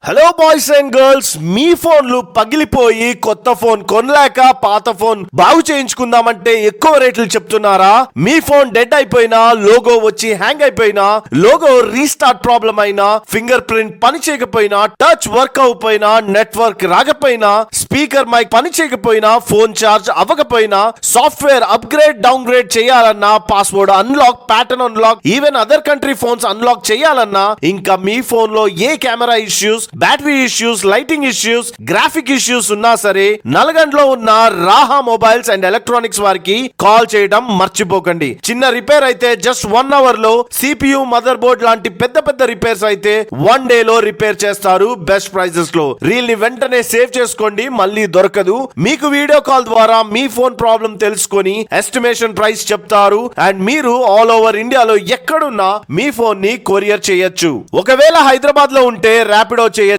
Hello boys and girls, మీ ఫోన్లు పగిలిపోయి కొత్త ఫోన్ కొనలేక పాత ఫోన్ బాగు చేయించుకుందామంటే ఎక్కువ రేట్లు చెప్తున్నారా? మీ ఫోన్ డెడ్ అయిపోయినా, లోగో వచ్చి హ్యాంగ్ అయిపోయినా, లోగో రీస్టార్ట్ ప్రాబ్లం అయినా, ఫింగర్ ప్రింట్ పని చేయకపోయినా, టచ్ వర్క్ అవ్వకపోయినా, నెట్వర్క్ రాకపోయినా, స్పీకర్ మైక్ పని చేయకపోయినా, ఫోన్ చార్జ్ అవ్వకపోయినా, సాఫ్ట్వేర్ అప్గ్రేడ్ డౌన్ గ్రేడ్ చేయాలన్నా, password unlock, pattern unlock, even other country phones unlock చేయాలన్నా, ఇంకా మీ ఫోన్ లో ఏ camera issues, battery issues, lighting issues, graphic issues ఉన్నా సరే నల్గొండలో ఉన్న రాహా మొబైల్స్ అండ్ ఎలక్ట్రానిక్స్ వారికి కాల్ చేయడం మర్చిపోకండి. చిన్న రిపేర్ అయితే జస్ట్ 1 అవర్ లో, CPU, మదర్ బోర్డ్ లాంటి పెద్ద పెద్ద రిపేర్స్ అయితే 1 డే లో రిపేర్ చేస్తారు బెస్ట్ ప్రైజెస్ లో. రీల్ ని వెంటనే సేవ్ చేసుకోండి, మళ్ళీ దొరకదు. మీకు వీడియో కాల్ ద్వారా మీ ఫోన్ ప్రాబ్లం తెలుసుకొని ఎస్టిమేషన్ ప్రైస్ చెప్తారు అండ్ మీరు ఆల్ ఓవర్ ఇండియాలో ఎక్కడున్నా మీ ఫోన్ ని కొరియర్ చేయొచ్చు. ఒకవేళ హైదరాబాద్ లో ఉంటే ర్యాపిడో చేయొచ్చు,